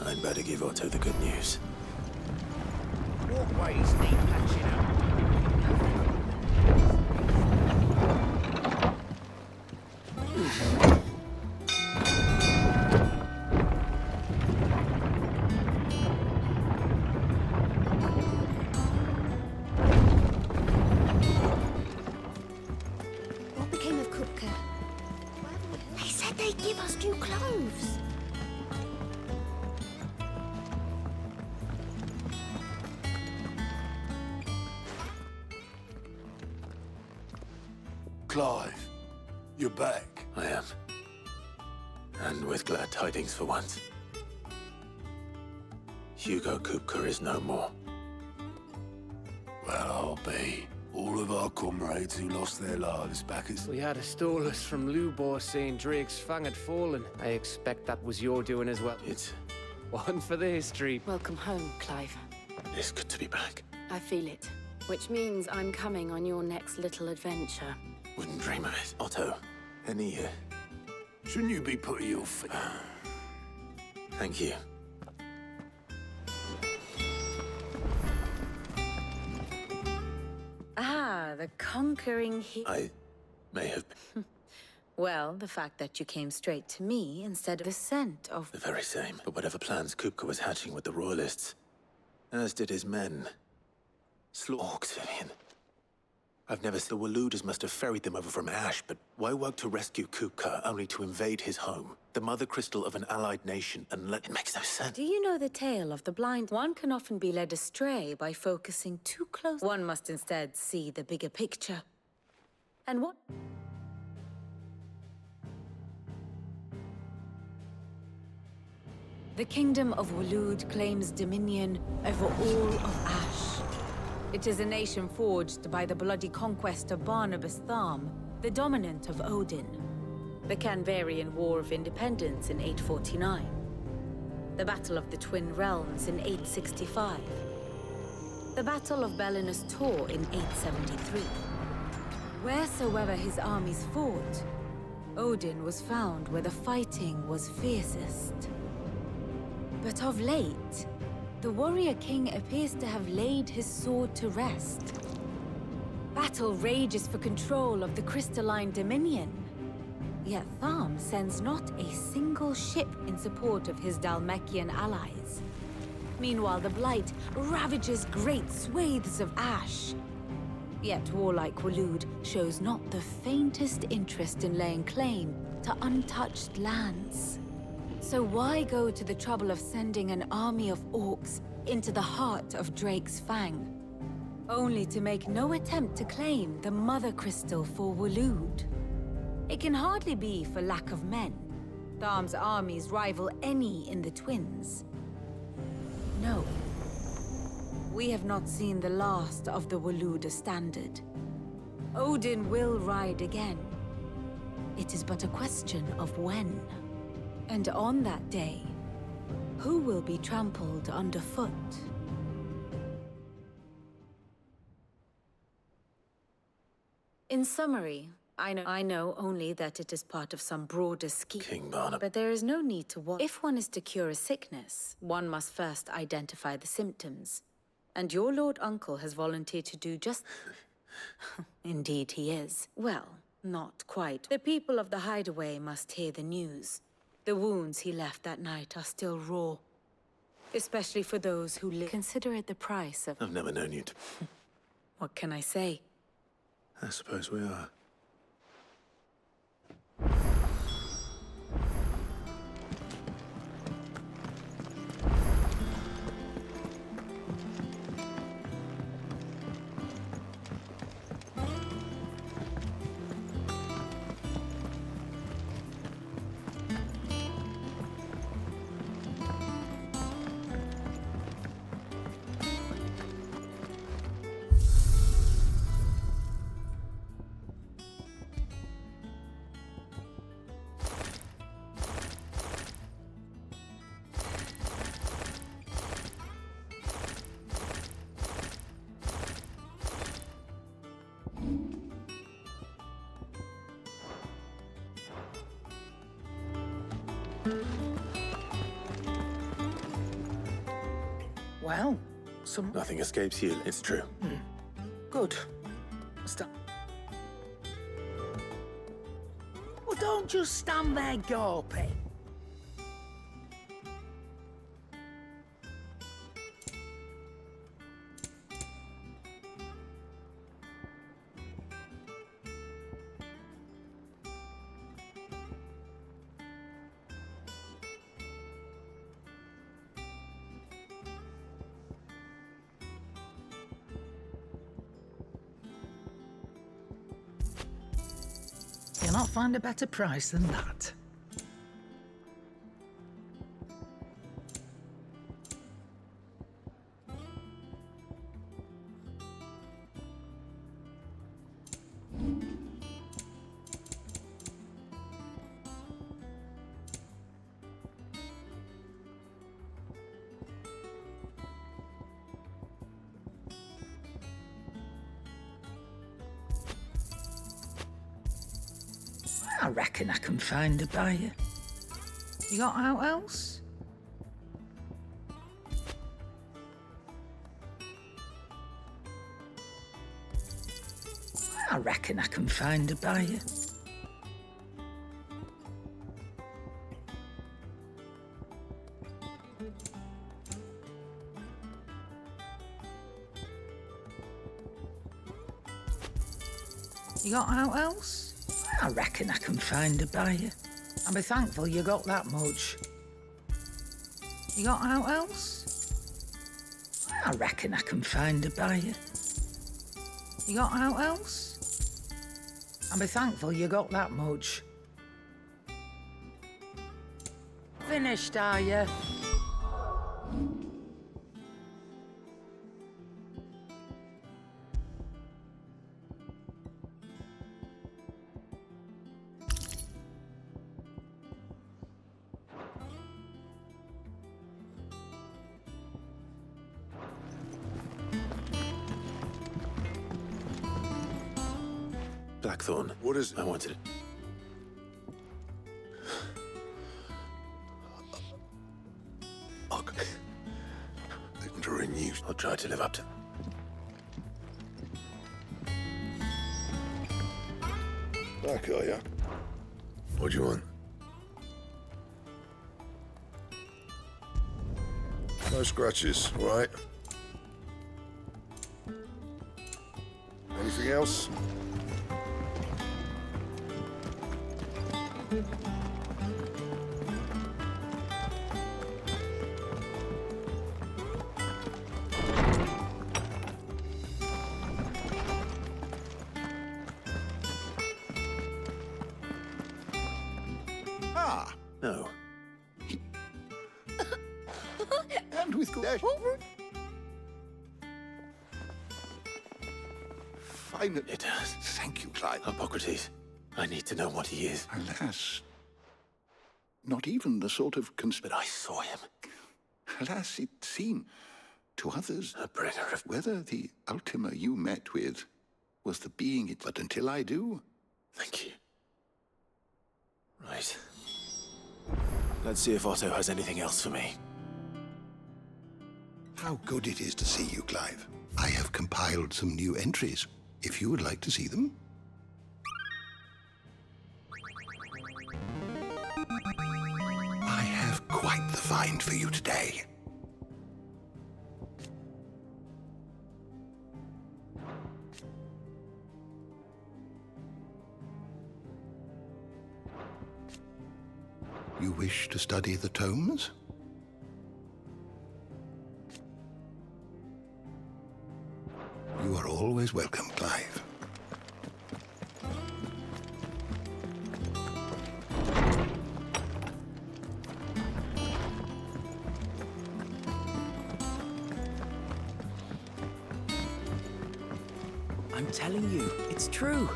I'd better give Otto the good news. Walkways need patching up. What became of Kupka? They said they'd give us new clothes. Clive, you're back. I am. And with glad tidings for once. Hugo Kupka is no more. Well, I'll be. All of our comrades who lost their lives back at... We had a stolus from Lubor saying Drake's fang had fallen. I expect that was your doing as well. It's One for the history. Welcome home, Clive. good to be back. I feel it. Which means I'm coming on your next little adventure. Wouldn't dream of it. Otto, any... Shouldn't you be putting your feet... Thank you. Ah, the conquering I may have been Well, the fact that you came straight to me instead of the scent of... the very same. But whatever plans Kupka was hatching with the Royalists, as did his men. Orcs, Vivian. I've never seen the Waluders must have ferried them over from Ash, but why work to rescue Kupka only to invade his home? The mother crystal of an allied nation, and let... It makes no sense. Do you know the tale of the blind? One can often be led astray by focusing too close. One must instead see the bigger picture. And what... The kingdom of Walud claims dominion over all of Ash. It is a nation forged by the bloody conquest of Barnabas Tharm, the dominant of Odin. The Canvarian War of Independence in 849. The Battle of the Twin Realms in 865. The Battle of Belinus Tor in 873. Wheresoever his armies fought, Odin was found where the fighting was fiercest. But of late, the warrior king appears to have laid his sword to rest. Battle rages for control of the crystalline dominion. Yet Tharm sends not a single ship in support of his Dhalmekian allies. Meanwhile, the Blight ravages great swathes of Ash. Yet warlike Walud shows not the faintest interest in laying claim to untouched lands. So why go to the trouble of sending an army of orcs into the heart of Drake's Fang, only to make no attempt to claim the Mother Crystal for Walud? It can hardly be for lack of men. Tharm's armies rival any in the Twins. No. We have not seen the last of the Waluda standard. Odin will ride again. It is but a question of when. And on that day, who will be trampled underfoot? In summary, I know only that it is part of some broader scheme. King Barnabas. But there is no need to worry. If one is to cure a sickness, one must first identify the symptoms. And your Lord Uncle has volunteered to do just... Indeed he is. Well, not quite. The people of the Hideaway must hear the news. The wounds he left that night are still raw. Especially for those who live. Consider it the price of... I've never known you to... What can I say? I suppose we are. Well, some... Nothing escapes you, it's true. Good. Stop. Well, don't just stand there gawping. You'll not find a better price than that. I reckon I can find a buyer. You got out else? I reckon I can find a buyer. You got out else? I reckon I can find a buyer. I'll be thankful you got that much. You got out else? I reckon I can find a buyer. You got out else? I'll be thankful you got that much. Finished, are you? Blackthorn. What is it? I wanted it. Look. Entering you. I'll try to live up to... Back, are ya? What do you want? No scratches, all right? Anything else? No. And with Deixe. Finally. It does. Thank you, Clive. Hippocrates. I need to know what he is. Alas, not even the sort of But I saw him. Alas, it seemed to others A bringer of... whether the Ultima you met with was the being it. But until I do, Thank you. Right. Let's see if Otto has anything else for me. how good it is to see you, Clive. I have compiled some new entries, if you would like to see them. I have quite the find for you today. You wish to study the tomes? You are always welcome, Clive. I'm telling you, it's true.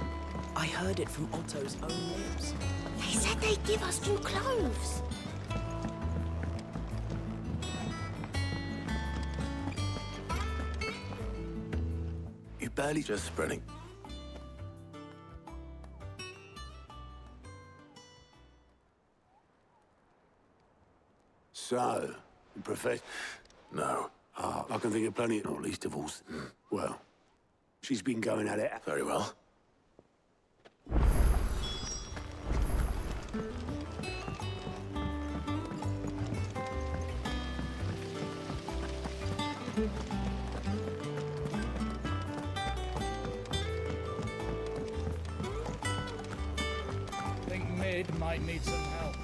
I heard it from Otto's own lips. They said they'd give us new clothes. You barely just spreading. So, Professor... No, I can think of plenty, not least of all. Well, she's been going at it. Very well. Think mid might need some help.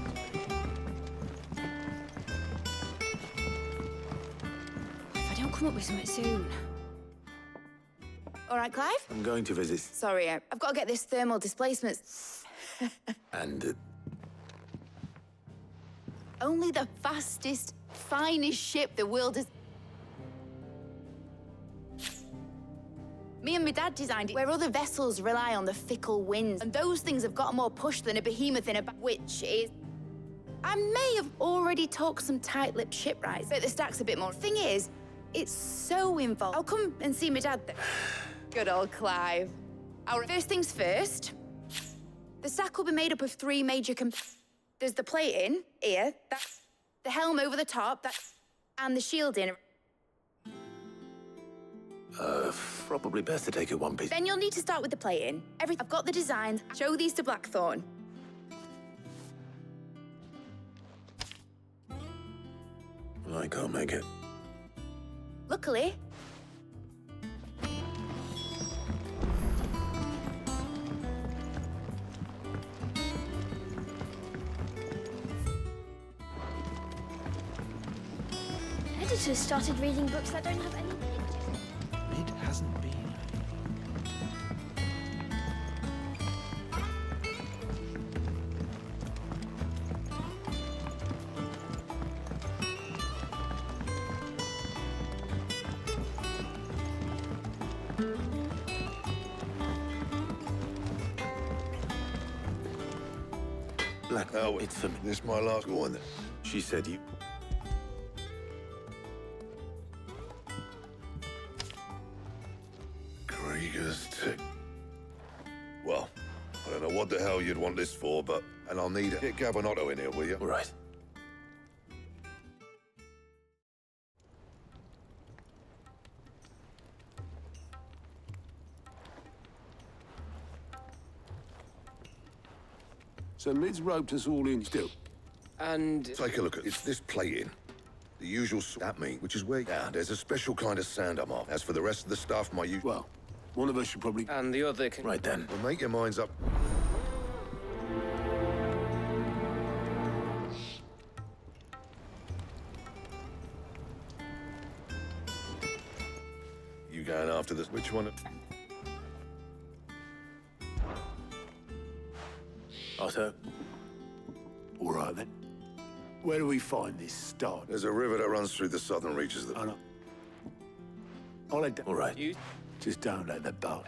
If I don't come up with something soon. All right, Clive? I'm going to visit. Sorry, I've got to get this thermal displacement. And Only the fastest, finest ship the world has... Me and my dad designed it where other vessels rely on the fickle winds. And those things have got more push than a behemoth in a which is... I may have already talked some tight-lipped shipwrights, but the stack's a bit more. Thing is, it's so involved. I'll come and see my dad then. Good old Clive. First things first, the stack will be made up of 3 major There's the plating, here, the helm over the top, and the shielding. probably best to take it one piece. Then you'll need to start with the plating. I've got the designs. Show these to Blackthorn. I can't make it. Luckily, Editors started reading books that don't have any pictures. Mid hasn't been. Black, Oh, it's for me. this my last one then. She said you... Krieger's tick. Well, I don't know what the hell you'd want this for, but... And I'll need it. Get Gabonotto in here, will you? All right. So Mid's roped us all in still. And Take a look at it. It's this plating. The usual that meat, which is where... Yeah, there's a special kind of sand I'm off. As for the rest of the stuff, my usual... Well, one of us should probably... and the other can... Right then. Well, make your minds up. You going after this? Which one? Otto? All right, then. Where do we find this start? There's a river that runs through the southern reaches of the... I know. I'll let All right. You... Just don't let the boat.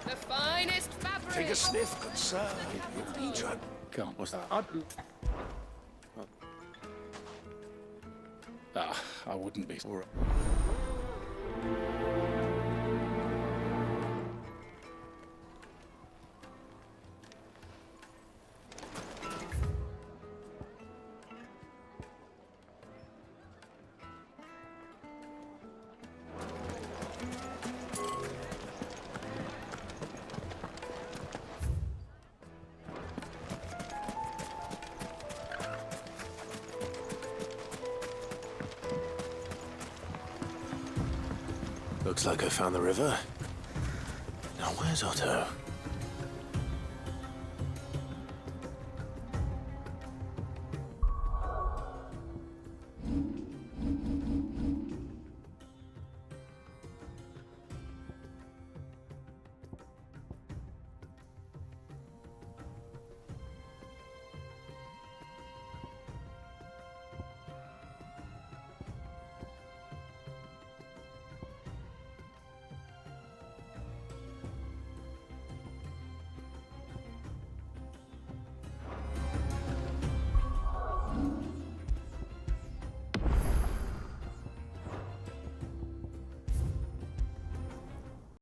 The finest fabric! Take a sniff, good sir. You try. Can't. What's that? I wouldn't be. All right. Looks like I found the river. Now, where's Otto?